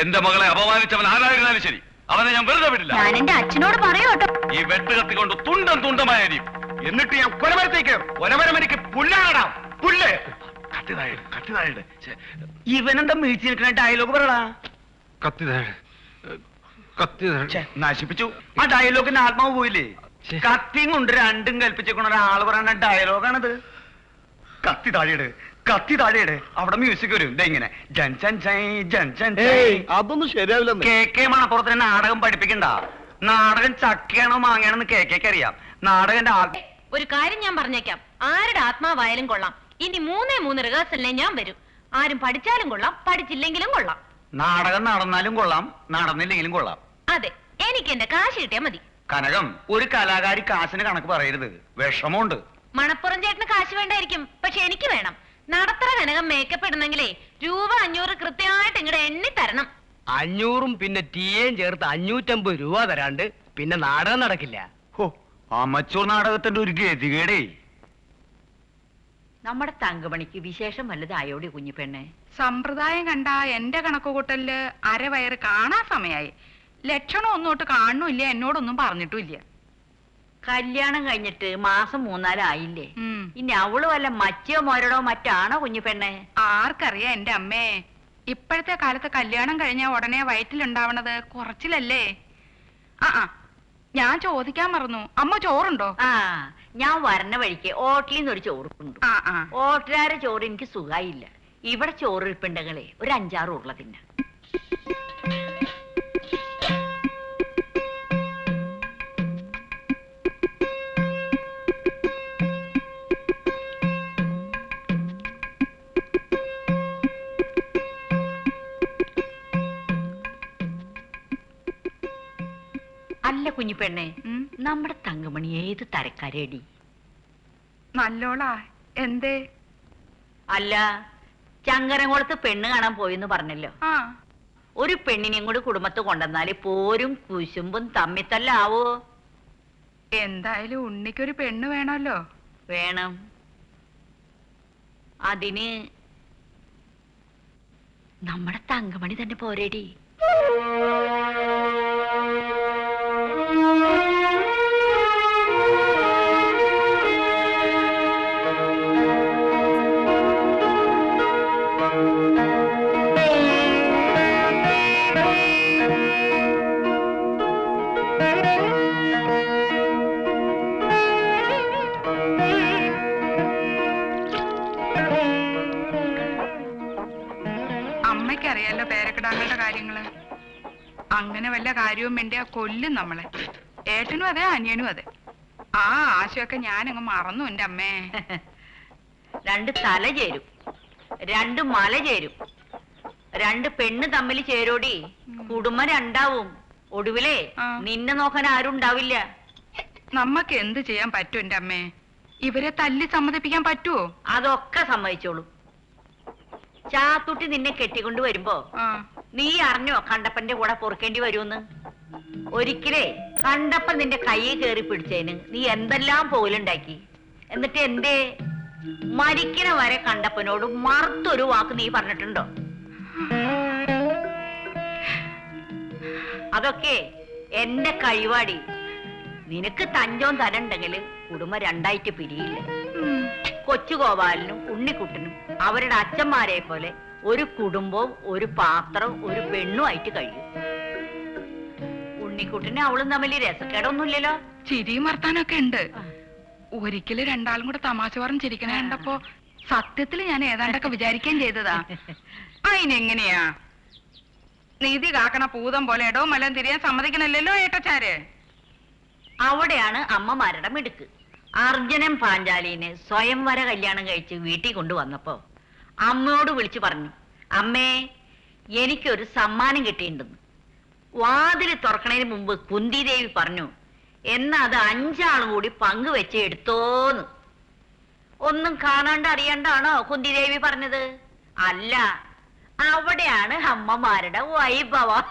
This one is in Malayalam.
എന്റെ മകളെ അപമാനിച്ചവൻ ആരായിരുന്നാലും ശരി, അവനെ ഞാൻ വെറുതെ വിടില്ല. ഞാൻ എന്റെ അച്ഛനോട് പറയൂട്ടോ. ഈ വെട്ടുകത്തിക്കൊണ്ട് തുണ്ടം തുണ്ടമായിരിക്കും. എന്നിട്ട് ഞാൻ കൊലമരത്തേക്ക് ഒരമരമനിക്ക് പുല്ലാടാം. പുല്ല് കത്തിതായുടെ ഇവനെന്താ മീഴ്ച നിൽക്കണ ഡയലോഗ് പറയടാ. നശിപ്പിച്ചു ആ ഡയലോഗിന് ആത്മാവ് പോയില്ലേ. കത്തിയും കൊണ്ട് രണ്ടും കൽപ്പിച്ചേക്കണ ഒരാള് പറയുന്ന ഡയലോഗാണിത്. കത്തി താഴെയുടെ അവിടെ മ്യൂസിക് വരും ഇങ്ങനെ ജൻ ജൻ ജൈ ജൻ ജൻ ജൈ. അതൊന്നും ശരിയാവില്ല. KK മണപ്പുറത്തിന് നാടകം പഠിപ്പിക്കണ്ട. നാടകം ചക്കയാണോ മാങ്ങയാണെന്ന് KKക്ക് അറിയാം. നാടകന്റെ ഒരു കാര്യം ഞാൻ പറഞ്ഞേക്കാം, ആരുടെ ആത്മാവായാലും കൊള്ളാം. ഇനി 3 റിഹേഴ്സലിനെ ഞാൻ വരും. ആരും പഠിച്ചാലും കൊള്ളാം, പഠിച്ചില്ലെങ്കിലും കൊള്ളാം. നാടകം നടന്നാലും കൊള്ളാം, നടന്നില്ലെങ്കിലും കൊള്ളാം. അതെ, എനിക്ക് എന്റെ കാശ് കിട്ടിയാ മതി. കനകം, ഒരു കലാകാരി കാശിന് കണക്ക് പറയരുത്, വിഷമമുണ്ട്. മണപ്പുറം ചേട്ടന് കാശ് വേണ്ടായിരിക്കും, പക്ഷെ എനിക്ക് വേണം. നടത്തറ കനകം മേക്കപ്പ് ഇടുന്നെങ്കിലേ രൂപ 500 കൃത്യമായിട്ട് ഇങ്ങടെ എണ്ണി തരണം. 500 പിന്നെ ടീയേം ചേർത്ത് 550 രൂപ തരാണ്ട് പിന്നെ നാടകം നടക്കില്ല. അമച്ചൂർ നാടകത്തിന്റെ ഒരു ഗതികേടേ. നമ്മുടെ തങ്കമണിക്ക് വിശേഷം വല്ലതായോടി കുഞ്ഞിപ്പെണ്ണെ? സമ്പ്രദായം കണ്ട എന്റെ കണക്കുകൂട്ടലില് അരവയറ് കാണാൻ സമയായി. ലക്ഷണം ഒന്നോട്ട് കാണുന്നില്ല, എന്നോടൊന്നും പറഞ്ഞിട്ടുമില്ല. കല്യാണം കഴിഞ്ഞിട്ട് മാസം 3-4 ആയില്ലേ? ഇനി അവള് വല്ല മച്ചയോ മോരടോ മറ്റാണോ കുഞ്ഞിപ്പെണ്ണെ? ആർക്കറിയാ എന്റെ അമ്മേ. ഇപ്പോഴത്തെ കാലത്ത് കല്യാണം കഴിഞ്ഞ ഉടനെ വയറ്റിലുണ്ടാവണത് കുറച്ചിലല്ലേ. ഞാൻ ചോദിക്കാൻ മറന്നു, അമ്മ ചോറുണ്ടോ? ഞാൻ വരണ വഴിക്ക് ഹോട്ടലിൽ ഒരു ചോറ് കൊണ്ടു. ഹോട്ടലുകാരെ ചോറ് എനിക്ക് സുഖായില്ല. ഇവിടെ ചോറ് ഇരിപ്പുണ്ടെങ്കിലേ ഒരു 5-6 ഉരുള തിന്ന. അല്ല കുഞ്ഞിപ്പെണ്ണെ, നമ്മുടെ തങ്കമണി ഏത് തരക്കാരേടി? നല്ലോളാ. എന്തേ? അല്ല, ചങ്കരംകുളത്ത് പെണ്ണ് കാണാൻ പോയെന്ന് പറഞ്ഞല്ലോ. ഒരു പെണ്ണിനെയും കൂടി കുടുംബത്ത് കൊണ്ടുവന്നാല് പോരും കുശുമ്പും തമ്മിത്തല്ലാവോ? എന്തായാലും ഉണ്ണിക്കൊരു പെണ്ണ് വേണമല്ലോ. വേണം. അതിന് നമ്മുടെ തങ്കമണി തന്നെ പോരേടി. അമ്മയ്ക്കറിയാലോ പേരക്കിടാങ്ങളുടെ കാര്യങ്ങള്. അങ്ങനെ വല്ല കാര്യവും വേണ്ടിയാ കൊല്ലും നമ്മളെ. ഏട്ടനും അതെ, അനിയനും അതെ. ആ ആശയൊക്കെ ഞാനങ്ങ് മറന്നു എന്റെ അമ്മേ. 2 തല ചേരും, 2 മല ചേരും, 2 പെണ്ണ് തമ്മിൽ ചേരോടി. കുടുംബം 2ആവും. ഒടുവിലേ നിന്നെ നോക്കാൻ ആരും ഉണ്ടാവില്ല. നമ്മക്ക് എന്ത് ചെയ്യാൻ പറ്റും എന്റെ അമ്മേ? ഇവരെ തല്ലി സമ്മതിപ്പിക്കാൻ പറ്റുമോ? അതൊക്കെ സമ്മതിച്ചോളൂ. ചാത്തുട്ടി നിന്നെ കെട്ടിക്കൊണ്ട് വരുമ്പോ നീ അറിഞ്ഞോ കണ്ടപ്പന്റെ കൂടെ പൊറുക്കേണ്ടി വരുമെന്ന്? ഒരിക്കലേ കണ്ടപ്പൻ നിന്റെ കയ്യിൽ കയറി പിടിച്ചതിന് നീ എന്തെല്ലാം പോലുണ്ടാക്കി. എന്നിട്ട് എന്തേ മരിക്കണ വരെ കണ്ടപ്പനോട് മറുത്തൊരു വാക്ക് നീ പറഞ്ഞിട്ടുണ്ടോ? അതൊക്കെ എന്റെ കഴിവാടി. നിനക്ക് തഞ്ചോൻ തരണ്ടെങ്കിൽ കുടുംബം 2ആയിട്ട് പിരിയില്ല. കൊച്ചുഗോപാലനും ഉണ്ണിക്കുട്ടനും അവരുടെ അച്ഛന്മാരെ പോലെ ഒരു കുടുംബവും ഒരു പാത്രവും ഒരു പെണ്ണുമായിട്ട് കഴിയും. ഉണ്ണിക്കുട്ടനെ അവളും തമ്മിൽ രസക്കേടൊന്നുമില്ലല്ലോ. ചിരിയും വർത്താനൊക്കെ ഉണ്ട്. ഒരിക്കലും 2ആളും കൂടെ തമാശ പറഞ്ഞ് ചിരിക്കണ കണ്ടപ്പോ സത്യത്തിൽ ഞാൻ ഏതാണ്ടൊക്കെ വിചാരിക്കുകയും ചെയ്തതാ. അതിനെങ്ങനെയാ നീതി കാക്കണ പൂതം പോലെ ഇടോ മലം തിരിയാൻ സമ്മതിക്കണല്ലോ ഏട്ടച്ചാര്. അവിടെയാണ് അമ്മമാരുടെ മിടുക്ക്. അർജുനൻ പാഞ്ചാലിനെ സ്വയംവര കല്യാണം കഴിച്ച് വീട്ടിൽ കൊണ്ടുവന്നപ്പോ അമ്മയോട് വിളിച്ചു പറഞ്ഞു, അമ്മേ എനിക്കൊരു സമ്മാനം കിട്ടിയിട്ടുണ്ടെന്ന്. വാതിൽ തുറക്കണതിന് മുമ്പ് കുന്തിദേവി പറഞ്ഞു, എന്നാ അത് 5 ആളും കൂടി പങ്കുവെച്ച് എടുത്തോന്ന്. ഒന്നും കാണാണ്ട് അറിയണ്ടാണോ കുന്തിദേവി പറഞ്ഞത്? അല്ല, അവിടെയാണ് അമ്മമാരുടെ വൈഭവം.